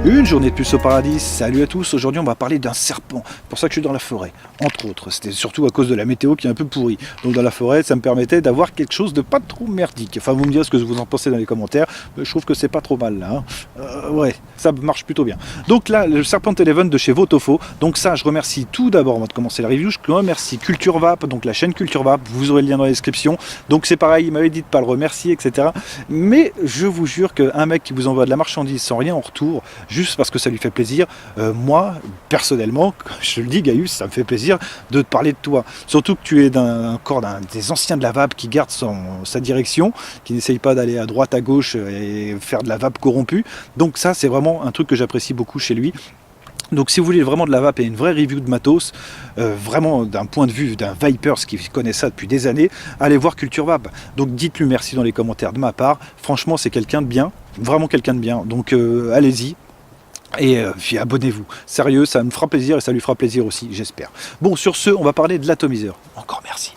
Une journée de plus au paradis, salut à tous, aujourd'hui on va parler d'un serpent, c'est pour ça que je suis dans la forêt, entre autres, c'était surtout à cause de la météo qui est un peu pourrie, donc dans la forêt ça me permettait d'avoir quelque chose de pas trop merdique, enfin vous me direz ce que vous en pensez dans les commentaires, je trouve que c'est pas trop mal là, ouais, ça marche plutôt bien. Donc là, le Serpent Eleven de chez Votofo, donc ça je remercie tout d'abord avant de commencer la review, je remercie Culture Vap, donc la chaîne Culture Vap, vous aurez le lien dans la description, donc c'est pareil, il m'avait dit de pas le remercier, etc. Mais je vous jure qu'un mec qui vous envoie de la marchandise sans rien en retour, juste parce que ça lui fait plaisir, moi, personnellement, je te le dis Gaius, ça me fait plaisir de te parler de toi. Surtout que tu es encore des anciens de la vape qui gardent sa direction, qui n'essayent pas d'aller à droite, à gauche et faire de la vape corrompue. Donc ça, c'est vraiment un truc que j'apprécie beaucoup chez lui. Donc si vous voulez vraiment de la vape et une vraie review de matos, vraiment d'un point de vue d'un Vipers qui connaît ça depuis des années, allez voir Culture Vape. Donc dites-lui merci dans les commentaires de ma part. Franchement, c'est quelqu'un de bien, vraiment quelqu'un de bien. Donc allez-y. Et puis abonnez-vous, sérieux, ça me fera plaisir et ça lui fera plaisir aussi, j'espère. Bon, sur ce, on va parler de l'atomiseur. Encore merci.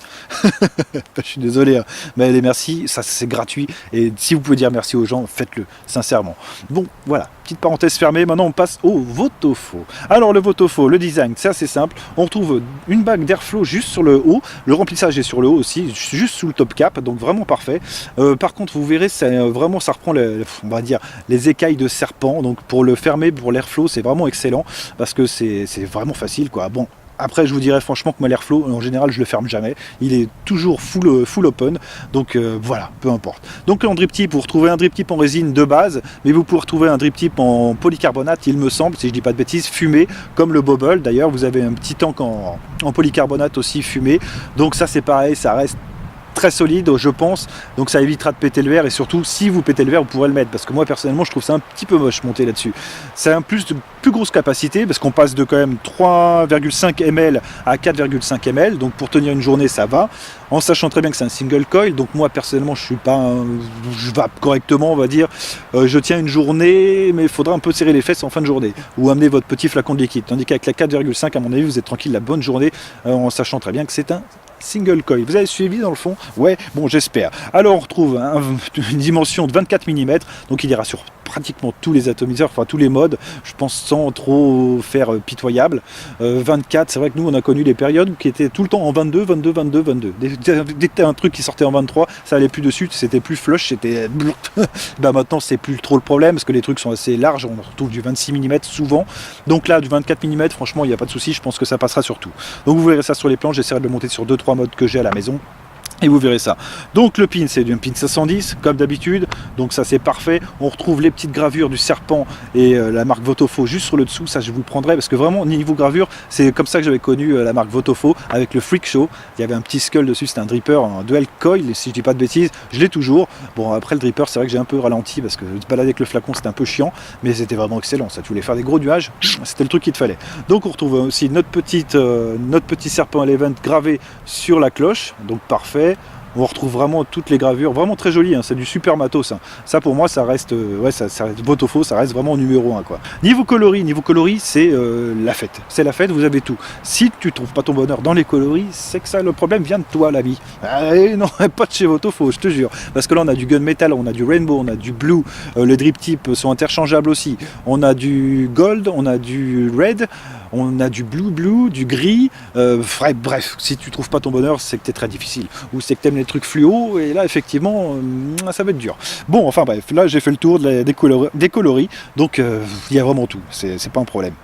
Je suis désolé, hein. Mais les merci, ça c'est gratuit. Et si vous pouvez dire merci aux gens, faites-le, sincèrement. Bon, voilà, petite parenthèse fermée. Maintenant, on passe au Votofo. Alors, le Votofo, le design, c'est assez simple. On retrouve une bague d'airflow juste sur le haut. Le remplissage est sur le haut aussi, juste sous le top cap, donc vraiment parfait. Par contre, vous verrez, vraiment, ça reprend, on va dire, les écailles de serpent. Donc, pour le fermer, pour l'airflow, c'est vraiment excellent parce que c'est vraiment facile, quoi. Bon. Après, je vous dirais franchement que moi, l'airflow, en général, je le ferme jamais. Il est toujours full open. Donc voilà, peu importe. Donc en drip tip, vous retrouvez un drip tip en résine de base, mais vous pouvez retrouver un drip tip en polycarbonate, il me semble, si je dis pas de bêtises, fumé, comme le Bobble. D'ailleurs, vous avez un petit tank en polycarbonate aussi fumé. Donc ça, c'est pareil, ça reste très solide, je pense, donc ça évitera de péter le verre, et surtout si vous pétez le verre, vous pourrez le mettre, parce que moi personnellement je trouve ça un petit peu moche monter là-dessus. C'est un plus grosse capacité, parce qu'on passe de quand même 3,5 ml à 4,5 ml, donc pour tenir une journée ça va, en sachant très bien que c'est un single coil. Donc moi personnellement je vape correctement, on va dire, je tiens une journée, mais il faudra un peu serrer les fesses en fin de journée, ou amener votre petit flacon de liquide, tandis qu'avec la 4,5 à mon avis vous êtes tranquille la bonne journée, en sachant très bien que c'est un single coil. Vous avez suivi dans le fond? Ouais, bon, j'espère. Alors on retrouve une dimension de 24 mm, donc il ira sur pratiquement tous les atomiseurs, enfin tous les modes, je pense sans trop faire pitoyable. 24, c'est vrai que nous on a connu des périodes qui étaient tout le temps en 22. Dès que t'as un truc qui sortait en 23, ça allait plus dessus, c'était plus flush, c'était... Bah maintenant c'est plus trop le problème, parce que les trucs sont assez larges, on retrouve du 26 mm souvent, donc là du 24 mm, franchement il n'y a pas de souci, je pense que ça passera sur tout. Donc vous verrez ça sur les planches, j'essaierai de le monter sur 2-3 modes que j'ai à la maison. Et vous verrez ça. Donc le pin, c'est du pin 510, comme d'habitude. Donc ça, c'est parfait. On retrouve les petites gravures du serpent et la marque Votofo juste sur le dessous. Ça, je vous le prendrai parce que vraiment, niveau gravure, c'est comme ça que j'avais connu la marque Votofo avec le Freak Show. Il y avait un petit skull dessus, c'était un dripper, un dual coil, si je dis pas de bêtises. Je l'ai toujours. Bon, après le dripper, c'est vrai que j'ai un peu ralenti parce que se balader avec le flacon, c'était un peu chiant. Mais c'était vraiment excellent. Ça, tu voulais faire des gros nuages, c'était le truc qu'il te fallait. Donc on retrouve aussi notre petit Serpent Eleven gravé sur la cloche. Donc parfait. On retrouve vraiment toutes les gravures, vraiment très jolies, hein, c'est du super matos. Hein. Ça pour moi ça reste, Votofo, ça reste vraiment numéro 1 quoi. Niveau coloris, c'est la fête. C'est la fête, vous avez tout. Si tu trouves pas ton bonheur dans les coloris, c'est que ça le problème vient de toi l'ami. Non, pas de chez Votofo, je te jure. Parce que là on a du gunmetal, on a du rainbow, on a du blue, les drip tips sont interchangeables aussi. On a du gold, on a du red. On a du blue, du gris, bref, si tu trouves pas ton bonheur, c'est que t'es très difficile, ou c'est que t'aimes les trucs fluo, et là effectivement, ça va être dur. Bon, enfin bref, là j'ai fait le tour des coloris, donc il y a vraiment tout, c'est pas un problème.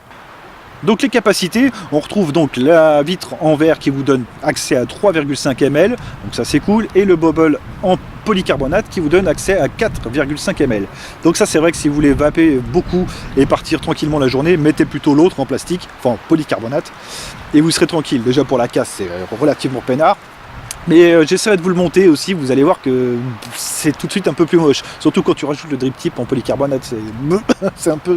Donc les capacités, on retrouve donc la vitre en verre qui vous donne accès à 3,5 ml, donc ça c'est cool, et le bobble en polycarbonate qui vous donne accès à 4,5 ml. Donc ça c'est vrai que si vous voulez vaper beaucoup et partir tranquillement la journée, mettez plutôt l'autre en plastique, enfin en polycarbonate, et vous serez tranquille. Déjà pour la casse c'est relativement peinard. Mais j'essaierai de vous le monter aussi, vous allez voir que c'est tout de suite un peu plus moche. Surtout quand tu rajoutes le drip tip en polycarbonate, c'est un peu...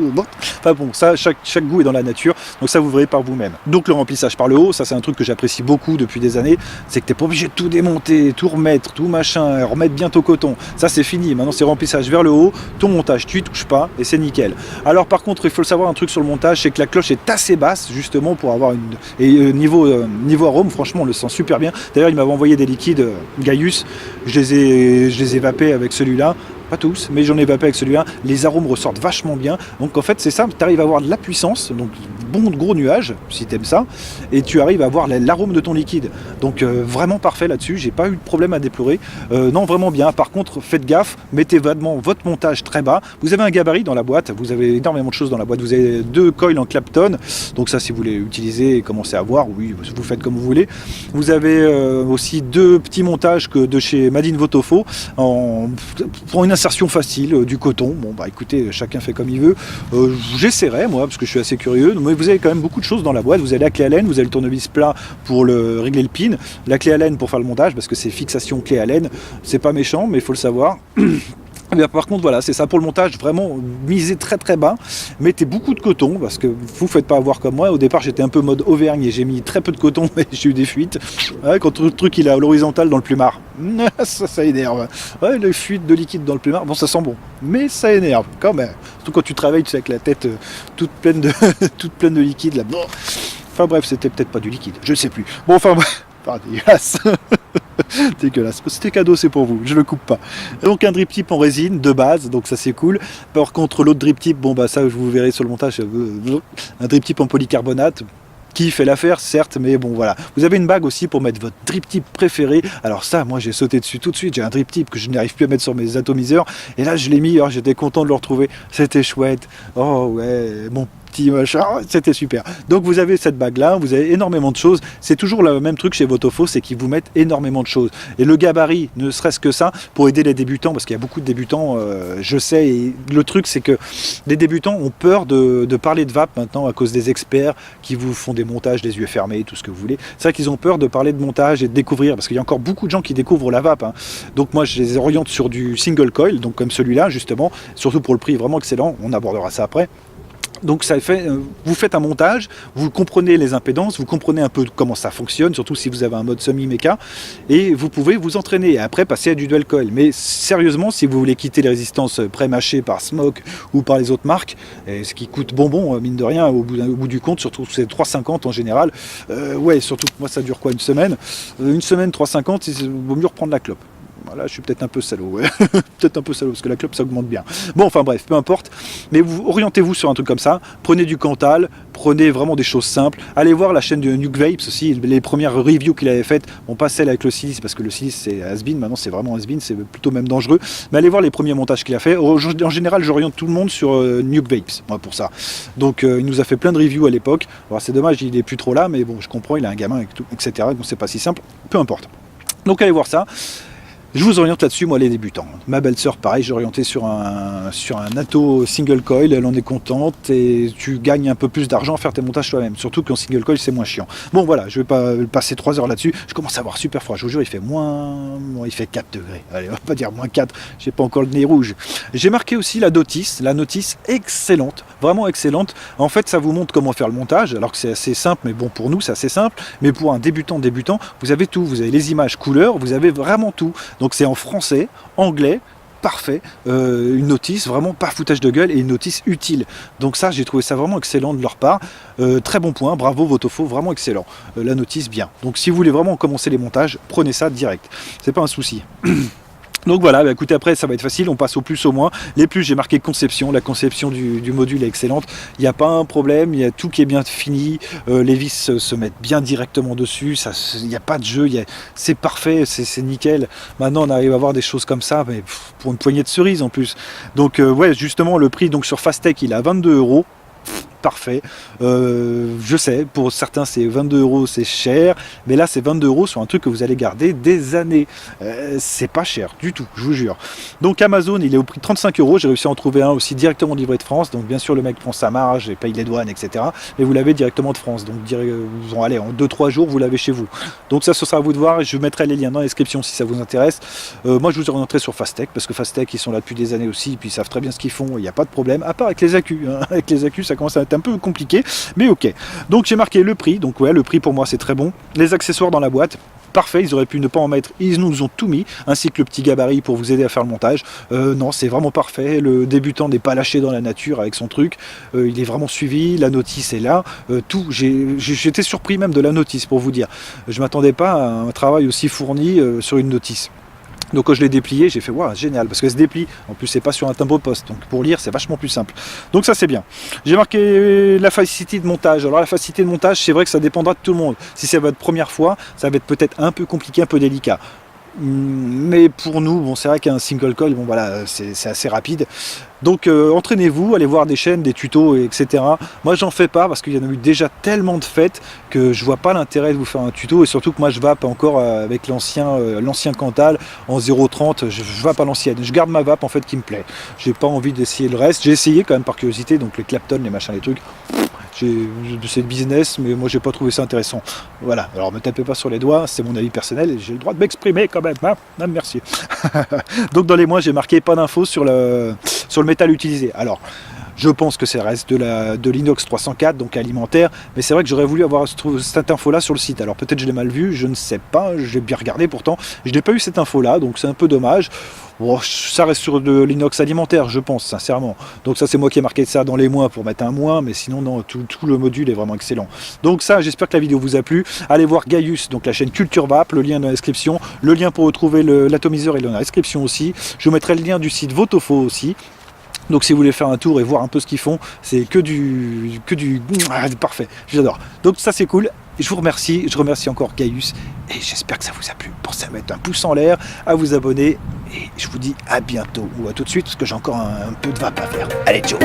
Enfin bon, ça, chaque goût est dans la nature, donc ça vous verrez par vous-même. Donc le remplissage par le haut, ça c'est un truc que j'apprécie beaucoup depuis des années, c'est que t'es pas obligé de tout démonter, tout remettre, tout machin, remettre bientôt coton. Ça c'est fini, maintenant c'est remplissage vers le haut, ton montage tu y touches pas et c'est nickel. Alors par contre, il faut le savoir, un truc sur le montage, c'est que la cloche est assez basse justement pour avoir une... Et niveau arôme, franchement on le sent super bien. D'ailleurs il m'avait envoyé des liquides Gaius, je les ai vapés avec celui-là. pas tous, mais j'en ai vapé avec celui-là, les arômes ressortent vachement bien. Donc en fait c'est ça, tu arrives à avoir de la puissance, donc bon gros nuage, si tu aimes ça, et tu arrives à avoir l'arôme de ton liquide. Donc vraiment parfait là-dessus, j'ai pas eu de problème à déplorer. Non, vraiment bien. Par contre, faites gaffe, mettez vraiment votre montage très bas. Vous avez un gabarit dans la boîte, vous avez énormément de choses dans la boîte. Vous avez 2 coils en Clapton, donc ça si vous voulez utiliser et commencer à voir, oui, vous faites comme vous voulez. Vous avez aussi 2 petits montages de chez Made in Votofo pour une insertion facile, du coton. Bon bah écoutez, chacun fait comme il veut. J'essaierai moi parce que je suis assez curieux, mais vous avez quand même beaucoup de choses dans la boîte. Vous avez la clé Allen, vous avez le tournevis plat pour régler le pin, la clé Allen pour faire le montage parce que c'est fixation clé Allen. C'est pas méchant, mais il faut le savoir. Mais par contre voilà, c'est ça pour le montage, vraiment misez très très bas, mettez beaucoup de coton parce que vous faites pas avoir comme moi. Au départ j'étais un peu mode Auvergne et j'ai mis très peu de coton mais j'ai eu des fuites. Ouais, quand le truc il est à l'horizontale dans le plumard, ça énerve. Ouais, les fuites de liquide dans le plumard, bon ça sent bon, mais ça énerve quand même. Surtout quand tu travailles, tu sais, avec la tête toute pleine de liquide là. Bon. Enfin bref, c'était peut-être pas du liquide, je sais plus. Bon enfin bref, dégueulasse. Dégueulasse. C'était cadeau, c'est pour vous, je le coupe pas. Donc un drip tip en résine de base, donc ça c'est cool. Par contre l'autre drip tip, bon bah ça je vous verrai sur le montage, un drip tip en polycarbonate qui fait l'affaire certes, mais bon voilà. Vous avez une bague aussi pour mettre votre drip tip préféré. Alors ça, moi j'ai sauté dessus tout de suite. J'ai un drip tip que je n'arrive plus à mettre sur mes atomiseurs et là je l'ai mis, alors j'étais content de le retrouver. C'était chouette. Oh ouais, mon petit machin, c'était super. Donc vous avez cette bague là, vous avez énormément de choses. C'est toujours le même truc chez Votofo, c'est qu'ils vous mettent énormément de choses. Et le gabarit, ne serait-ce que ça, pour aider les débutants, parce qu'il y a beaucoup de débutants, je sais, et le truc c'est que les débutants ont peur de parler de vape maintenant à cause des experts qui vous font des montages des yeux fermés, tout ce que vous voulez. C'est vrai qu'ils ont peur de parler de montage et de découvrir, parce qu'il y a encore beaucoup de gens qui découvrent la vape. Hein. Donc moi je les oriente sur du single coil, donc comme celui-là justement, surtout pour le prix vraiment excellent, on abordera ça après. Donc ça fait, vous faites un montage, vous comprenez les impédances, vous comprenez un peu comment ça fonctionne, surtout si vous avez un mode semi-méca, et vous pouvez vous entraîner et après passer à du dual coil. Mais sérieusement, si vous voulez quitter les résistances pré-mâchées par Smoke ou par les autres marques, et ce qui coûte bonbon, mine de rien, au bout du compte, surtout c'est 3,50 en général, ouais, surtout que moi ça dure quoi, une semaine 3,50, il vaut mieux reprendre la clope. Voilà, je suis peut-être un peu salaud, ouais. Peut-être un peu salaud, parce que la clope ça augmente bien. Bon, enfin bref, peu importe. Mais vous orientez-vous sur un truc comme ça, prenez du Cantal, prenez vraiment des choses simples. Allez voir la chaîne de Nuke Vapes aussi, les premières reviews qu'il avait faites, bon pas celle avec le silice, parce que le silice c'est has-been, maintenant c'est vraiment has-been, c'est plutôt même dangereux. Mais allez voir les premiers montages qu'il a fait. En général, j'oriente tout le monde sur Nuke Vapes, moi pour ça. Donc il nous a fait plein de reviews à l'époque. Alors c'est dommage, il est plus trop là, mais bon, je comprends, il a un gamin, et tout, etc. Donc c'est pas si simple, peu importe. Donc allez voir ça. Je vous oriente là-dessus, moi les débutants. Ma belle-sœur, pareil, j'ai orienté sur un Atto single coil, elle en est contente et tu gagnes un peu plus d'argent à faire tes montages toi-même. Surtout qu'en single coil, c'est moins chiant. Bon voilà, je vais pas passer 3 heures là-dessus. Je commence à avoir super froid, je vous jure, il fait il fait 4 degrés. Allez, on va pas dire moins 4, j'ai pas encore le nez rouge. J'ai marqué aussi la notice excellente, vraiment excellente. En fait, ça vous montre comment faire le montage, alors que c'est assez simple, mais bon, pour nous, c'est assez simple. Mais pour un débutant, vous avez tout. Vous avez les images couleurs, vous avez vraiment tout. Donc c'est en français, anglais, parfait, une notice vraiment pas foutage de gueule et une notice utile. Donc ça, j'ai trouvé ça vraiment excellent de leur part. Très bon point, bravo Votofo, vraiment excellent. La notice bien. Donc si vous voulez vraiment commencer les montages, prenez ça direct. C'est pas un souci. Donc voilà, bah écoutez, après ça va être facile, on passe au plus au moins. Les plus, j'ai marqué conception, la conception du module est excellente, il n'y a pas un problème, il y a tout qui est bien fini, les vis se mettent bien directement dessus, il n'y a pas de jeu, c'est parfait, c'est nickel. Maintenant on arrive à voir des choses comme ça, mais pour une poignée de cerises en plus. Donc ouais, justement le prix donc sur Fastech il est à 22 €. Parfait, je sais, pour certains c'est 22 €, c'est cher, mais là c'est 22 € sur un truc que vous allez garder des années, c'est pas cher du tout, je vous jure. Donc Amazon il est au prix de 35 €, j'ai réussi à en trouver un aussi directement livré de France, donc bien sûr le mec prend sa marge et paye les douanes, etc. Mais vous l'avez directement de France, donc allez, en 2-3 jours vous l'avez chez vous. Donc ça ce sera à vous de voir et je mettrai les liens dans la description si ça vous intéresse. Moi je vous orienterai sur Fastech, parce que Fastech ils sont là depuis des années aussi, et puis ils savent très bien ce qu'ils font, il n'y a pas de problème, à part avec les accus, hein. Avec les accus ça commence à être un peu compliqué, mais ok. Donc j'ai marqué le prix, donc ouais, le prix pour moi c'est très bon. Les accessoires dans la boîte, parfait, ils auraient pu ne pas en mettre, ils nous ont tout mis, ainsi que le petit gabarit pour vous aider à faire le montage. Non, c'est vraiment parfait, le débutant n'est pas lâché dans la nature avec son truc, il est vraiment suivi, la notice est là, tout, j'étais surpris même de la notice pour vous dire. Je m'attendais pas à un travail aussi fourni sur une notice. Donc quand je l'ai déplié, j'ai fait waouh, génial, parce qu'elle se déplie. En plus, c'est pas sur un timbre-poste, donc pour lire, c'est vachement plus simple. Donc ça, c'est bien. J'ai marqué la facilité de montage. Alors la facilité de montage, c'est vrai que ça dépendra de tout le monde. Si c'est votre première fois, ça va être peut-être un peu compliqué, un peu délicat. Mais pour nous, bon, c'est vrai qu'un single coil, bon voilà, c'est assez rapide. Donc entraînez-vous, allez voir des chaînes, des tutos, etc. Moi j'en fais pas parce qu'il y en a eu déjà tellement de faites que je vois pas l'intérêt de vous faire un tuto, et surtout que moi je vape encore avec l'ancien Cantal en 0,30, je vape à l'ancienne. Je garde ma vape en fait qui me plaît. J'ai pas envie d'essayer le reste. J'ai essayé quand même par curiosité, donc les Clapton, les machins, les trucs. C'est business, mais moi j'ai pas trouvé ça intéressant. Voilà, alors me tapez pas sur les doigts, c'est mon avis personnel et j'ai le droit de m'exprimer quand même, hein. Merci. Donc dans les mois j'ai marqué pas d'infos sur le métal utilisé. Alors je pense que ça reste de l'inox 304, donc alimentaire, mais c'est vrai que j'aurais voulu avoir cette info-là sur le site. Alors peut-être je l'ai mal vu, je ne sais pas, j'ai bien regardé pourtant, je n'ai pas eu cette info-là, donc c'est un peu dommage. Bon, ça reste sur de l'inox alimentaire, je pense, sincèrement. Donc ça, c'est moi qui ai marqué ça dans les mois pour mettre un moins, mais sinon, non, tout le module est vraiment excellent. Donc ça, j'espère que la vidéo vous a plu. Allez voir Gaius, donc la chaîne Culture Vape, le lien dans la description. Le lien pour retrouver l'atomiseur est dans la description aussi. Je vous mettrai le lien du site Votofo aussi. Donc si vous voulez faire un tour et voir un peu ce qu'ils font, c'est que du parfait, j'adore. Donc ça c'est cool. Je vous remercie, je remercie encore Gaius et j'espère que ça vous a plu. Pensez à mettre un pouce en l'air, à vous abonner et je vous dis à bientôt ou à tout de suite parce que j'ai encore un peu de vape à faire. Allez, ciao.